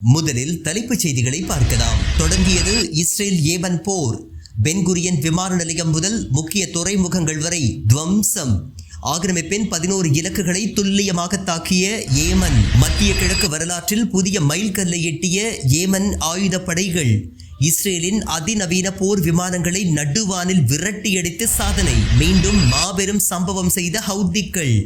முதலில் தலைப்புச் செய்திகளை பார்க்கலாம். தொடங்கியது இஸ்ரேல் ஏமன் போர். பென்குரியன் விமான நிலையம் முதல் முக்கிய துறைமுகங்கள் வரை துவம்சம். ஆக்கிரமிப்பின் 11 இலக்குகளை துல்லியமாக தாக்கிய ஏமன். மத்திய கிழக்கு வரலாற்றில் புதிய மைல்கல்லை எட்டிய ஏமன் ஆயுதப்படைகள். இஸ்ரேலின் அதிநவீன போர் விமானங்களை நடுவானில் விரட்டியடித்து சாதனை. மீண்டும் மாபெரும் சம்பவம் செய்த ஹவுத்திகள்.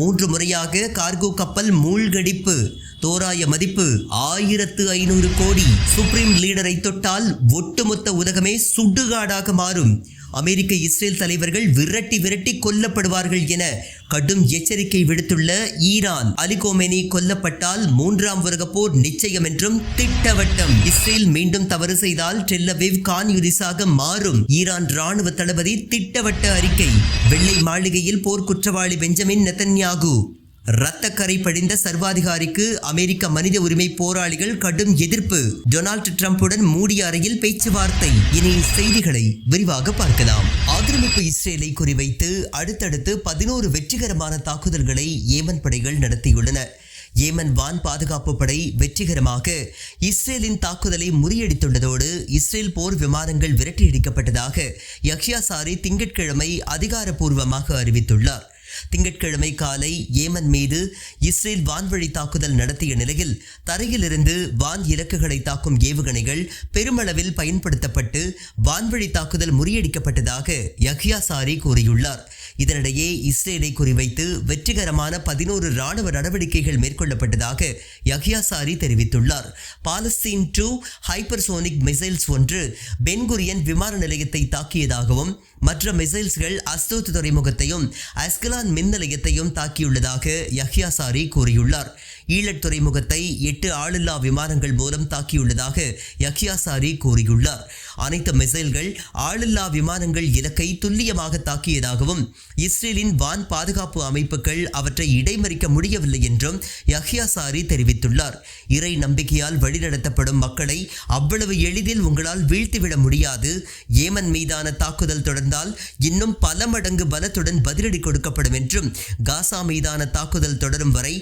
3 முறையாக கார்கோ கப்பல் மூழ்கடிப்பு. தோராய மதிப்பு 1500 கோடி. சுப்ரீம் லீடரை தொட்டால் ஒட்டுமொத்த உலகமே சுடுகாடாக மாறும். அமெரிக்க இஸ்ரேல் தலைவர்கள் விரட்டி கொல்லப்படுவார்கள் என கடும் எச்சரிக்கை விடுத்துள்ள ஈரான். அலி கோமேனி கொல்லப்பட்டால் 3ஆம் உலக போர் நிச்சயம் என்றும் திட்டவட்டம். இஸ்ரேல் மீண்டும் தவறு செய்தால் டெல் அவீவ் கான் யூனிஸாக மாறும். ஈரான் ராணுவ தளபதி திட்டவட்ட அறிக்கை. வெள்ளை மாளிகையில் போர் குற்றவாளி பெஞ்சமின் நெதன்யாகு. இரத்தக்கரை படிந்த சர்வாதிகாரிக்கு அமெரிக்க மனித உரிமை போராளிகள் கடும் எதிர்ப்பு. டொனால்டு டிரம்புடன் மூடிய அறையில் பேச்சுவார்த்தை. இனி செய்திகளை விரிவாக பார்க்கலாம். ஆக்கிரமிப்பு இஸ்ரேலை குறிவைத்து அடுத்தடுத்து 11 வெற்றிகரமான தாக்குதல்களை ஏமன் படைகள் நடத்தியுள்ளன. ஏமன் வான் பாதுகாப்பு படை வெற்றிகரமாக இஸ்ரேலின் தாக்குதலை முறியடித்துள்ளதோடு இஸ்ரேல் போர் விமானங்கள் விரட்டியடிக்கப்பட்டதாக யஹ்யா சாரி திங்கட்கிழமை அதிகாரப்பூர்வமாக அறிவித்துள்ளார். திங்கட்கிழமை காலை ஏமன் மீது இஸ்ரேல் வான்வழி தாக்குதல் நடத்திய நிலையில் தரையிலிருந்து வான் இலக்குகளை தாக்கும் ஏவுகணைகள் பெருமளவில் பயன்படுத்தப்பட்டு வான்வழி தாக்குதல் முறியடிக்கப்பட்டதாக யஹ்யா சாரி கூறியுள்ளார். இதனிடையே இஸ்ரேலை குறிவைத்து வெற்றிகரமான 11 ராணுவ நடவடிக்கைகள் மேற்கொள்ளப்பட்டதாக யஹ்யா சாரி தெரிவித்துள்ளார். பாலஸ்தீன் 2 ஹைப்பர்சோனிக் மிசைல்ஸ் ஒன்று பென்குரியன் விமான நிலையத்தை தாக்கியதாகவும் மற்ற மிசைல்ஸ்கள் அஸ்தோத் துறைமுகத்தையும் அஸ்கலான் மின் நிலையத்தையும் தாக்கியுள்ளதாக யஹ்யா சாரி கூறியுள்ளார். ஈழட் துறைமுகத்தை 8 ஆளில்லா விமானங்கள் மூலம் தாக்கியுள்ளதாக யஹ்யா சாரி கூறியுள்ளார். அனைத்து மிசைல்கள் ஆளில்லா விமானங்கள் இலக்கை துல்லியமாக தாக்கியதாகவும் இஸ்ரேலின் வான் பாதுகாப்பு அமைப்புகள் அவற்றை இடைமறிக்க முடியவில்லை என்றும் யஹ்யா சாரி தெரிவித்துள்ளார். இறை நம்பிக்கையால் வழிநடத்தப்படும் மக்களை அவ்வளவு எளிதில் உங்களால் வீழ்த்திவிட முடியாது. ஏமன் மீதான தாக்குதல் தொடர்ந்தால் இன்னும் பல மடங்கு பலத்துடன் பதிலடி கொடுக்கப்படும் என்றும் காசா மீதான தாக்குதல் தொடரும் வரை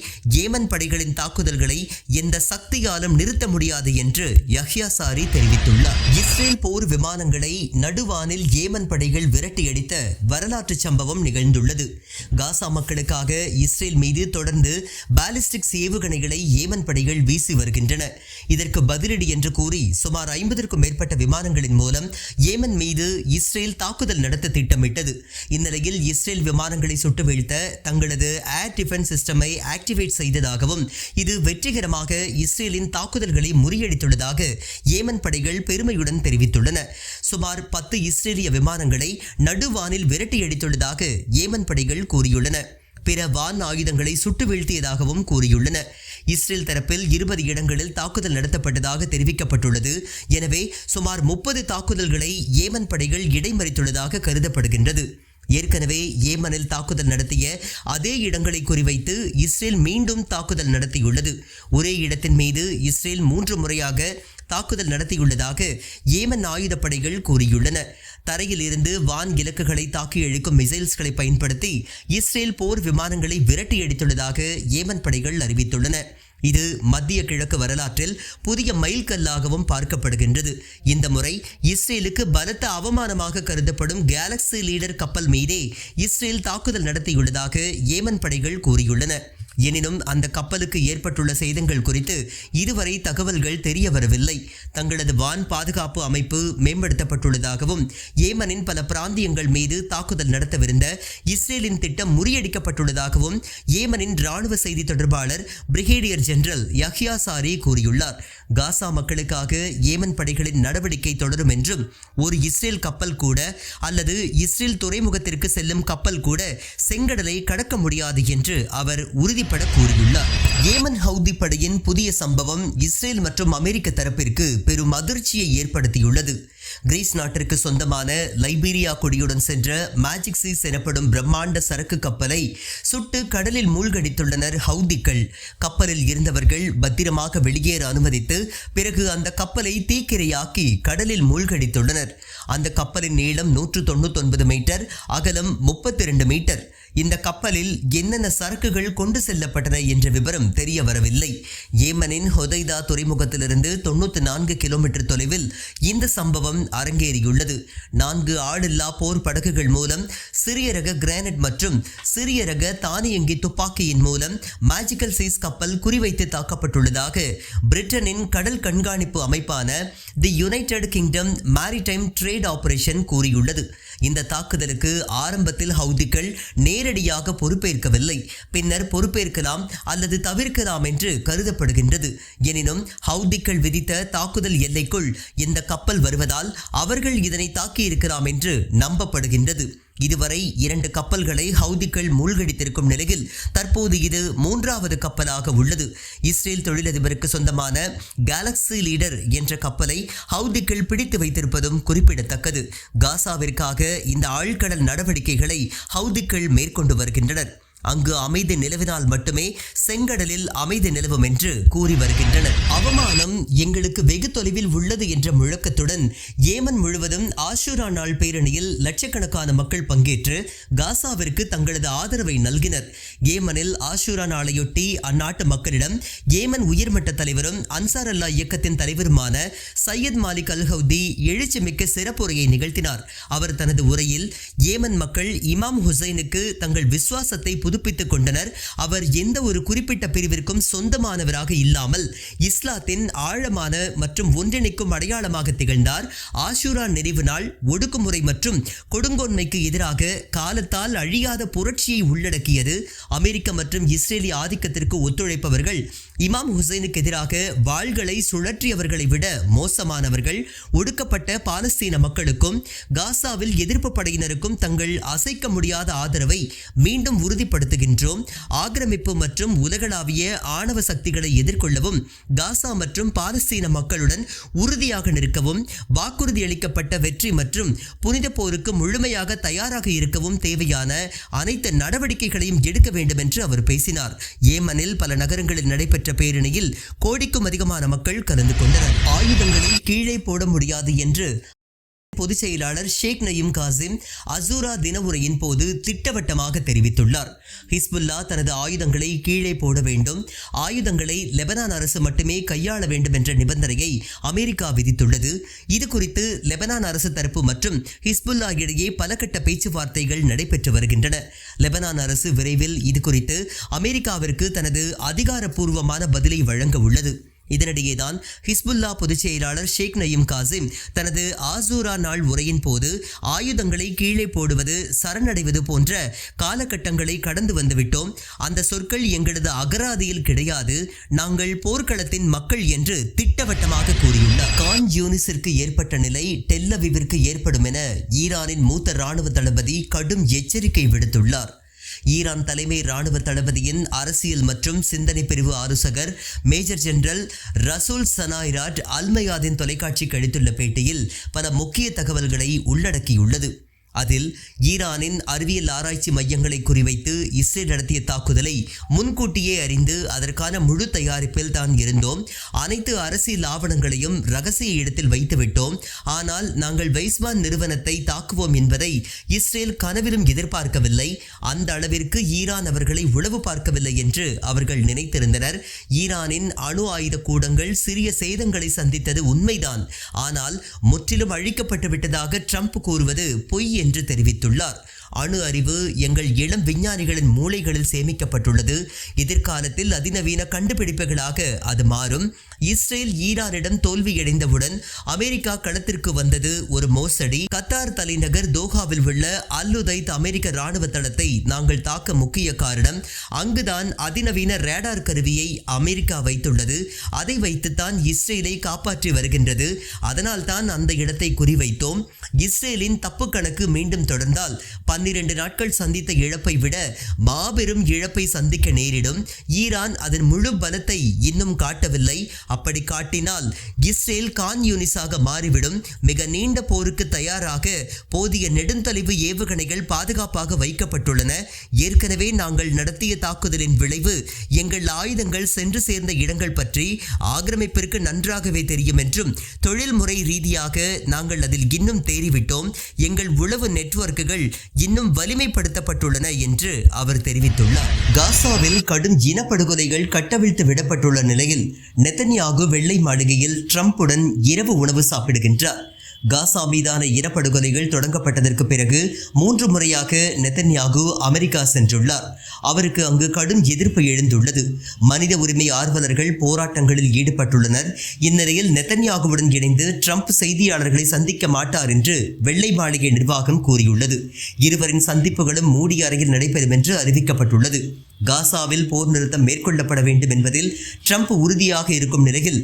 ஏமன் படைகளின் தாக்குதல்களை எந்த சக்தியாலும் நிறுத்த முடியாது என்று யஹ்யா சாரி தெரிவித்துள்ளார். இஸ்ரேல் போர் விமானங்களை நடுவானில் ஏமன் படைகள் விரட்டியடித்த வரலாற்று சம்பவம் நிகழ்ந்துள்ளது. காசா மக்களுக்காக இஸ்ரேல் மீது தொடர்ந்து பாலிஸ்டிக்ஸ் ஏவுகணைகளை ஏமன் படைகள் வீசி வருகின்றன. இதற்கு பதிலடி என்று கூறி சுமார் 50க்கும் மேற்பட்ட விமானங்களின் மூலம் ஏமன் மீது இஸ்ரேல் தாக்குதல் நடத்த திட்டமிட்டது. இந்நிலையில் இஸ்ரேல் விமானங்களை சுட்டு வீழ்த்த தங்களது ஏர் டிஃபென்ஸ் சிஸ்டமை ஆக்டிவேட் செய்ததாகவும் இது வெற்றிகரமாக இஸ்ரேலின் தாக்குதல்களை முறியடித்துள்ளதாக ஏமன் படைகள் பெருமையுடன் தெரிவித்துள்ளன. சுமார் 10 இஸ்ரேலிய விமானங்களை நடுவானில் விரட்டியடித்துள்ளதாக ஏமன் படைகள் கூறியுள்ளன. பிற வான் ஆயுதங்களை சுட்டு வீழ்த்தியதாகவும் கூறியுள்ளன. இஸ்ரேல் தரப்பில் 20 இடங்களில் தாக்குதல் நடத்தப்பட்டதாக தெரிவிக்கப்பட்டுள்ளது. எனவே சுமார் 30 தாக்குதல்களை ஏமன் படைகள் இடைமறித்துள்ளதாக கருதப்படுகின்றது. ஏற்கனவே ஏமனில் தாக்குதல் நடத்திய அதே இடங்களை குறிவைத்து இஸ்ரேல் மீண்டும் தாக்குதல் நடத்தியுள்ளது. ஒரே இடத்தின் மீது இஸ்ரேல் 3 முறையாக தாக்குதல் நடத்தியுள்ளதாக ஏமன் ஆயுதப்படைகள் கூறியுள்ளன. தரையில் இருந்து வான் இலக்குகளை தாக்கி அழிக்கும் மிசைல்ஸ்களை பயன்படுத்தி இஸ்ரேல் போர் விமானங்களை விரட்டியடித்துள்ளதாக ஏமன் படைகள் அறிவித்துள்ளன. இது மத்திய கிழக்கு வரலாற்றில் புதிய மைல்கல்லாகவும் பார்க்கப்படுகின்றது. இந்த முறை இஸ்ரேலுக்கு பலத்த அவமானமாக கருதப்படும் கேலக்சி லீடர் கப்பல் மீதே இஸ்ரேல் தாக்குதல் நடத்தியுள்ளதாக ஏமன் படைகள் கூறியுள்ளன. எனினும் அந்த கப்பலுக்கு ஏற்பட்டுள்ள சேதங்கள் குறித்து இதுவரை தகவல்கள் தெரிய வரவில்லை. தங்களது வான் பாதுகாப்பு அமைப்பு மேம்படுத்தப்பட்டுள்ளதாகவும் ஏமனின் பல பிராந்தியங்கள் மீது தாக்குதல் நடத்தவிருந்த இஸ்ரேலின் திட்டம் முறியடிக்கப்பட்டுள்ளதாகவும் ஏமனின் ராணுவ செய்தி தொடர்பாளர் பிரிகேடியர் ஜெனரல் யஹ்யா சாரி கூறியுள்ளார். காசா மக்களுக்காக ஏமன் படைகளின் நடவடிக்கை தொடரும் என்றும் ஒரு இஸ்ரேல் கப்பல் கூட அல்லது இஸ்ரேல் துறைமுகத்திற்கு செல்லும் கப்பல் கூட செங்கடலை கடக்க முடியாது என்று அவர் உறுதிப்பட கூறியுள்ளார். ஏமன் ஹவுதி படையின் புதிய சம்பவம் இஸ்ரேல் மற்றும் அமெரிக்க தரப்பிற்கு பெரும் அதிர்ச்சியை ஏற்படுத்தியுள்ளது. கிரீஸ் நாட்டிற்கு சொந்தமான லைபீரியா கொடியுடன் சென்ற மேஜிக் சீஸ் எனப்படும் பிரம்மாண்ட சரக்கு கப்பலை சுட்டு கடலில் மூழ்கடித்துள்ளனர் ஹவுதிகள். கப்பலில் இருந்தவர்கள் பத்திரமாக வெளியேற அனுமதித்து பிறகு அந்த கப்பலை தீக்கிரையாக்கி கடலில் மூழ்கடித்துள்ளனர். அந்த கப்பலின் நீளம் 199 மீட்டர், அகலம் 32 மீட்டர். இந்த கப்பலில் என்னென்ன சரக்குகள் கொண்டு செல்லப்பட்டன என்ற விவரம் தெரிய வரவில்லை. ஏமனின் ஹொதைதா துறைமுகத்திலிருந்து 94 கிலோமீட்டர் தொலைவில் இந்த சம்பவம் அரங்கேறியுள்ளது. 4 ஆளில்லா போர் படகுகள் மூலம் சிறிய ரக கிரானைட் மற்றும் சிறிய ரக தானியங்கி துப்பாக்கியின் மூலம் மேஜிக்கல் சீஸ் கப்பல் குறிவைத்து தாக்கப்பட்டுள்ளதாக பிரிட்டனின் கடல் கண்காணிப்பு அமைப்பான தி United kingdom maritime trade operation கூறியுள்ளது. இந்த தாக்குதலுக்கு ஆரம்பத்தில் ஹவுதிகள் நேரடியாக பொறுப்பேற்கவில்லை. பின்னர் பொறுப்பேற்கலாம் அல்லது தவிர்க்கலாம் என்று கருதப்படுகின்றது. எனினும் ஹவுதிகள் விதித்த தாக்குதல் எல்லைக்குள் இந்த கப்பல் வருவதால் அவர்கள் இதனை தாக்கியிருக்கலாம் என்று நம்பப்படுகின்றது. இதுவரை 2 கப்பல்களை ஹவுதிகள் மூழ்கடித்திருக்கும் நிலையில் தற்போது இது 3வது கப்பலாக உள்ளது. இஸ்ரேல் தொழிலதிபருக்கு சொந்தமான கேலக்ஸி லீடர் என்ற கப்பலை ஹவுதிகள் பிடித்து வைத்திருப்பதும் குறிப்பிடத்தக்கது. காசாவிற்காக இந்த ஆழ்கடல் நடவடிக்கைகளை ஹவுதிகள் மேற்கொண்டு வருகின்றனர். அங்கு அமைதி நிலவினால் மட்டுமே செங்கடலில் அமைதி நிலவும் என்று கூறி வருகின்றனர். அவமானம் எங்களுக்கு வெகு தொலைவில் உள்ளது என்ற முழக்கத்துடன் ஏமன் முழுவதும் ஆஷூரா நாள் பேரணியில் லட்சக்கணக்கான மக்கள் பங்கேற்று காசாவிற்கு தங்களது ஆதரவை நல்கினர். ஏமனில் ஆஷூரா நாளையொட்டி அந்நாட்டு மக்களிடம் ஏமன் உயர்மட்ட தலைவரும் அன்சார் அல்லா இயக்கத்தின் தலைவருமான சையத் மாலிக் அல் ஹவுதி எழுச்சிமிக்க சிறப்புரையை நிகழ்த்தினார். அவர் தனது உரையில் ஏமன் மக்கள் இமாம் ஹுசைனுக்கு தங்கள் விசுவாசத்தை புதுப்பித்துக் கொண்டனர். அவர் எந்த ஒரு குறிப்பிட்ட பிரிவிற்கும் சொந்தமானவராக இல்லாமல் இஸ்லாத்தின் ஆழமான மற்றும் ஒன்றிணைக்கும் அடையாளமாக திகழ்ந்தார். ஆஷூரா நிறைவு நாள் ஒடுக்குமுறை மற்றும் கொடுங்கோன்மைக்கு எதிராக காலத்தால் அழியாத புரட்சியை உள்ளடக்கியது. அமெரிக்க மற்றும் இஸ்ரேலிய ஆதிக்கத்திற்கு ஒத்துழைப்பவர்கள் இமாம் ஹுசைனுக்கு எதிராக வாள்களை சுழற்றியவர்களை விட மோசமானவர்கள். ஒடுக்கப்பட்ட பாலஸ்தீன மக்களுக்கும் காசாவில் எதிர்ப்பு படையினருக்கும் தங்கள் அசைக்க முடியாத ஆதரவை மீண்டும் உறுதிப்படுத்துகின்றோம். ஆக்கிரமிப்பு மற்றும் உலகளாவிய ஆணவ சக்திகளை எதிர்கொள்ளவும் காசா மற்றும் பாலஸ்தீன மக்களுடன் உறுதியாக நிற்கவும் வாக்குறுதி அளிக்கப்பட்ட வெற்றி மற்றும் புனித போருக்கு முழுமையாக தயாராக இருக்கவும் தேவையான அனைத்து நடவடிக்கைகளையும் எடுக்க வேண்டும் என்று அவர் பேசினார். ஏமனில் பல நகரங்களில் நடைபெற்ற பேரணியில் கோடிக்கும் அதிகமான மக்கள் கலந்து கொண்டனர். ஆயுதங்களை கீழே போட முடியாது என்று பொதுச் செயலாளர் ஷேக் நயீம் காசிம் அசூரா தின உரையின் போது திட்டவட்டமாக தெரிவித்துள்ளார். ஹிஸ்புல்லா தனது ஆயுதங்களை கீழே போட வேண்டும், ஆயுதங்களை லெபனான் அரசு மட்டுமே கையாள வேண்டும் என்ற நிபந்தனையை அமெரிக்கா விதித்துள்ளது. இது குறித்து லெபனான் அரசு தரப்பு மற்றும் ஹிஸ்புல்லா இடையே பல கட்ட பேச்சுவார்த்தைகள் நடைபெற்று வருகின்றன. லெபனான் அரசு விரைவில் இது குறித்து அமெரிக்காவிற்கு தனது அதிகாரப்பூர்வமான பதிலை வழங்க உள்ளது. இதனிடையேதான் ஹிஸ்புல்லா பொதுச் செயலாளர் ஷேக் நயீம் காசிம் தனது ஆசூரா நாள் உரையின் போது ஆயுதங்களை கீழே போடுவது சரணடைவது போன்ற காலகட்டங்களை கடந்து வந்துவிட்டோம். அந்த சொற்கள் எங்களது அகராதியில் கிடையாது. நாங்கள் போர்க்களத்தின் மக்கள் என்று திட்டவட்டமாக கூறியுள்ளார். கான் யூனிஸிற்கு ஏற்பட்ட நிலை டெல் அவிவிற்கு ஏற்படும் என ஈரானின் மூத்த இராணுவ தளபதி கடும் எச்சரிக்கை விடுத்துள்ளார். ஈரான் தலைமை இராணுவ தளபதியின் அரசியல் மற்றும் சிந்தனை பிரிவு ஆலோசகர் மேஜர் ஜெனரல் ரசூல் சனாயிராட் அல்மயாதின் தொலைக்காட்சிக்கு அளித்துள்ள பேட்டியில் பல முக்கிய தகவல்களை உள்ளடக்கியுள்ளது. அதில் ஈரானின் அறிவியல் ஆராய்ச்சி மையங்களை குறிவைத்து இஸ்ரேல் நடத்திய தாக்குதலை முன்கூட்டியே அறிந்து அதற்கான முழு தயாரிப்பில் தான் இருந்தோம். அனைத்து அரசியல் ஆவணங்களையும் ரகசிய இடத்தில் வைத்துவிட்டோம். ஆனால் நாங்கள் வைஸ்மான் நிறுவனத்தை தாக்குவோம் என்பதை இஸ்ரேல் கனவிலும் எதிர்பார்க்கவில்லை. அந்த அளவிற்கு ஈரான் அவர்களை உளவு பார்க்கவில்லை என்று அவர்கள் நினைத்திருந்தனர். ஈரானின் அணு ஆயுத கூடங்கள் சிறிய சேதங்களை சந்தித்தது உண்மைதான். ஆனால் முற்றிலும் அழிக்கப்பட்டு விட்டதாக ட்ரம்ப் கூறுவது பொய் என்று தெரிவித்துள்ளார். அணு அறிவு எங்கள் இளம் விஞ்ஞானிகளின் மூளைகளில் சேமிக்கப்பட்டுள்ளது. எதிர்காலத்தில் அதிநவீன கண்டுபிடிப்புகளாக அது மாறும். இஸ்ரேல் ஈரானிடம் தோல்வியடைந்தவுடன் அமெரிக்கா களத்திற்கு வந்தது ஒரு மோசடி. கத்தார் தலைநகர் தோஹாவில் உள்ள அல்லுதைத் அமெரிக்க இராணுவ தளத்தை நாங்கள் தாக்க முக்கிய காரணம் அங்குதான் அதிநவீன ரேடார் கருவியை அமெரிக்கா வைத்துள்ளது. அதை வைத்துத்தான் இஸ்ரேலை காப்பாற்றி வருகின்றது. அதனால் தான் அந்த இடத்தை குறிவைத்தோம். இஸ்ரேலின் தப்பு கணக்கு மீண்டும் தொடர்ந்தால் 12 நாட்கள் சந்தித்த இழப்பை விட மாபெரும் இழப்பை சந்திக்க நேரிடும். ஈரான் அதன் முழு பலத்தை இன்னும் காட்டவில்லை. அப்படி காட்டினால் இஸ்ரேல் கான் யூனிஸாக மாறிவிடும். மிக நீண்ட போருக்கு தயாராக போதிய நெடுந்தொலைவு ஏவுகணைகள் பாதுகாப்பாக வைக்கப்பட்டுள்ளன. ஏற்கனவே நாங்கள் நடத்திய தாக்குதலின் விளைவு எங்கள் ஆயுதங்கள் சென்று சேர்ந்த இடங்கள் பற்றி ஆக்கிரமிப்பிற்கு நன்றாகவே தெரியும் என்றும் தொழில்முறை ரீதியாக நாங்கள் அதில் இன்னும் தேறிவிட்டோம். எங்கள் உளவு உளவு நெட்வொர்க்குகள் இன்னும் வலிமைப்படுத்தப்பட்டுள்ளன என்று அவர் தெரிவித்துள்ளார். காசாவில் கடும் இனப்படுகொலைகள் கட்டவிழ்த்து விடப்பட்டுள்ள நிலையில் நெதன்யாகு வெள்ளை மாளிகையில் ட்ரம்புடன் இரவு உணவு சாப்பிடுகின்றார். காசா மீதான இனப்படுகொலைகள் தொடங்கப்பட்டதற்கு பிறகு 3 முறையாக நெதன்யாகு அமெரிக்கா சென்றுள்ளார். அவருக்கு அங்கு கடும் எதிர்ப்பு எழுந்துள்ளது. மனித உரிமை ஆர்வலர்கள் போராட்டங்களில் ஈடுபட்டுள்ளனர். இந்நிலையில் நெதன்யாகுவுடன் இணைந்து ட்ரம்ப் செய்தியாளர்களை சந்திக்க மாட்டார் என்று வெள்ளை மாளிகை நிர்வாகம் கூறியுள்ளது. இருவரின் சந்திப்புகளும் மூடிய அறையில் நடைபெறும் என்று அறிவிக்கப்பட்டுள்ளது. காசாவில் போர் நிறுத்தம் மேற்கொள்ளப்பட வேண்டும் என்பதில் ட்ரம்ப் உறுதியாக இருக்கும் நிலையில்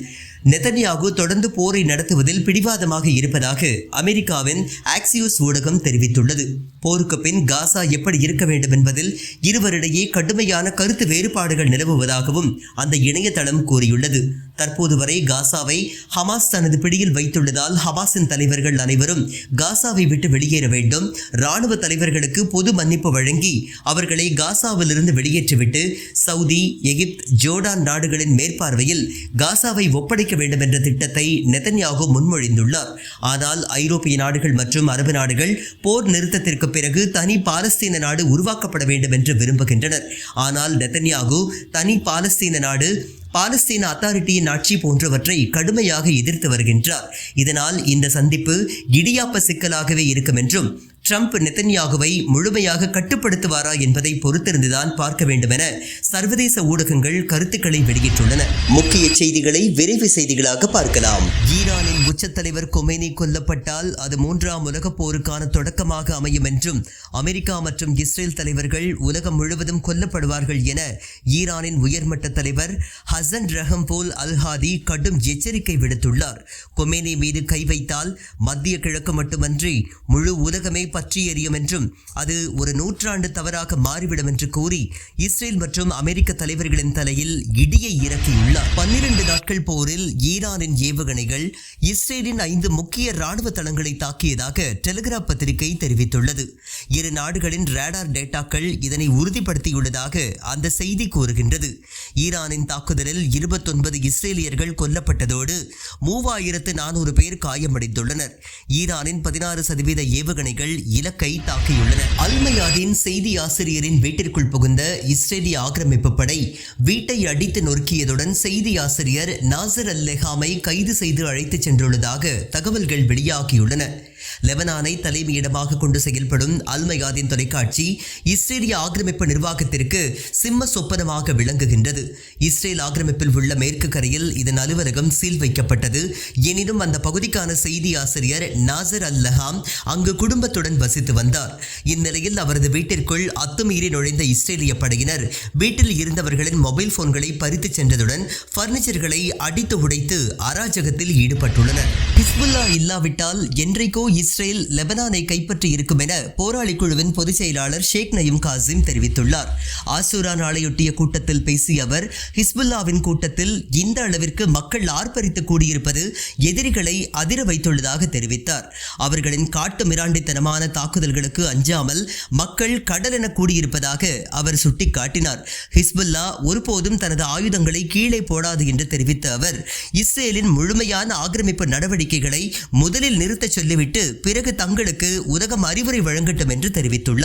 நெதன்யாகு தொடர்ந்து போரை நடத்துவதில் பிடிவாதமாக இருப்பதாக அமெரிக்காவின் ஆக்சியோஸ் ஊடகம் தெரிவித்துள்ளது. போருக்கு பின் காசா எப்படி இருக்க வேண்டும் என்பதில் இருவரிடையே கடுமையான கருத்து வேறுபாடுகள் நிலவுவதாகவும் அந்த இணையதளம் கூறியுள்ளது. தற்போது வரை காசாவை ஹமாஸ் தனது பிடியில் வைத்துள்ளதால் ஹமாஸின் தலைவர்கள் அனைவரும் காசாவை விட்டு வெளியேற வேண்டும், இராணுவ தலைவர்களுக்கு பொது மன்னிப்பு வழங்கி அவர்களை காசாவிலிருந்து வெளியேற்றிவிட்டு சவுதி, எகிப்து, ஜோர்டான் நாடுகளின் மேற்பார்வையில் காசாவை ஒப்படைக்க வேண்டும் என்ற திட்டத்தை நெதன்யாகு முன்மொழிந்துள்ளார். ஆனால் ஐரோப்பிய நாடுகள் மற்றும் அரபு நாடுகள் போர் நிறுத்தத்திற்கு பிறகு தனி பாலஸ்தீன நாடு உருவாக்கப்பட வேண்டும் என்று விரும்புகின்றனர். ஆனால் நெதன்யாகு தனி பாலஸ்தீன நாடு, பாலஸ்தீன அத்தாரிட்டியின் ஆட்சி போன்றவற்றை கடுமையாக எதிர்த்து வருகின்றார். இதனால் இந்த சந்திப்பு இடியாப்ப சிக்கலாகவே இருக்கும் என்றும் ட்ரம்ப் நெதன்யாகுவை முழுமையாக கட்டுப்படுத்துவாரா என்பதை பொறுத்திருந்துதான் பார்க்க வேண்டும் என சர்வதேச ஊடகங்கள் கருத்துக்களை வெளியிட்டுள்ளன. முக்கிய செய்திகளை விரைவு செய்திகளாக பார்க்கலாம். ஈரானின் உச்சத்தலைவர் கொமேனி கொல்லப்பட்டால் அது 3ஆம் உலகப் போருக்கான தொடக்கமாக அமையும் என்றும் அமெரிக்கா மற்றும் இஸ்ரேல் தலைவர்கள் உலகம் முழுவதும் கொல்லப்படுவார்கள் என ஈரானின் உயர்மட்ட தலைவர் ஹசன் ரஹம்போல் அல்-ஹாதி கடும் எச்சரிக்கை விடுத்துள்ளார். கொமேனி மீது கை வைத்தால் மத்திய கிழக்கு மட்டுமன்றி முழு உலகமே பற்றி எரியும் என்றும் அது ஒரு நூற்றாண்டு தவறாக மாறிவிடும் என்று கூறி இஸ்ரேல் மற்றும் அமெரிக்க தலைவர்களின் தலையில் இடியை இறக்கியுள்ளார். 12 நாட்கள் போரில் ஈரானின் ஏவுகணைகள் இஸ்ரேலின் 5 முக்கிய ராணுவ தளங்களை தாக்கியதாக டெலிகிராப் பத்திரிகை தெரிவித்துள்ளது. இரு நாடுகளின் ரேடார் டேட்டாக்கள் இதனை உறுதிப்படுத்தியுள்ளதாக அந்த செய்தி கூறுகின்றது. ஈரானின் தாக்குதலில் 29 இஸ்ரேலியர்கள் கொல்லப்பட்டதோடு 3400 பேர் காயமடைந்துள்ளனர். ஈரானின் 16% ஏவுகணைகள் இலக்கை தாக்கியுள்ளன. அல்-மயாதீன் செய்தி ஆசிரியரின் வீட்டிற்குள் புகுந்த இஸ்ரேலிய ஆக்கிரமிப்பு படை வீட்டை அடித்து நொறுக்கியதுடன் செய்தி ஆசிரியர் நாசர் அல்-லெஹாமை கைது செய்து அழைத்துச் சென்றுள்ளதாக தகவல்கள் வெளியாகியுள்ளன. லெபனானை தலைமையிடமாக கொண்டு செயல்படும் அல்-மயாதீன் தொலைக்காட்சி இஸ்ரேலிய ஆக்கிரமிப்பு நிர்வாகத்திற்கு சிம்ம சொப்பனமாக விளங்குகின்றது. இஸ்ரேல் ஆக்கிரமிப்பில் உள்ள மேற்கு கரையில் இதன் அலுவலகம் சீல் வைக்கப்பட்டது. எனினும் அந்த பகுதிக்கான செய்தி ஆசிரியர் நாசர் அல்-லஹாம் அங்கு குடும்பத்துடன் வசித்து வந்தார். இந்நிலையில் அவரது வீட்டிற்குள் அத்துமீறி நுழைந்த இஸ்ரேலிய படையினர் வீட்டில் இருந்தவர்களின் மொபைல் போன்களை பறித்துச் சென்றதுடன் பர்னிச்சர்களை அடித்து உடைத்து அராஜகத்தில் ஈடுபட்டுள்ளனர். ஹிஸ்புல்லா இல்லாவிட்டால் என்றைக்கோ இஸ்ரேல் லெபனானை கைப்பற்றி இருக்கும் என போராளி குழுவின் பொதுச் செயலாளர் ஷேக் நயீம் காசிம் தெரிவித்துள்ளார். ஆசூரா நாளையொட்டிய கூட்டத்தில் பேசிய அவர் ஹிஸ்புல்லாவின் கூட்டத்தில் இந்த அளவிற்கு மக்கள் ஆர்ப்பரித்து கூடியிருப்பது எதிரிகளை அதிர வைத்துள்ளதாக தெரிவித்தார். அவர்களின் காட்டு மிராண்டித்தனமான தாக்குதல்களுக்கு அஞ்சாமல் மக்கள் கடலென கூடியிருப்பதாக அவர் சுட்டிக்காட்டினார். ஹிஸ்புல்லா ஒருபோதும் தனது ஆயுதங்களை கீழே போடாது என்று தெரிவித்த அவர் இஸ்ரேலின் முழுமையான ஆக்கிரமிப்பு நடவடிக்கைகளை முதலில் நிறுத்தச் சொல்லிவிட்டு பிறகு தங்களுக்கு உலகம் அறிவுரை வழங்கட்டும் என்று தெரிவித்துள்ளார்.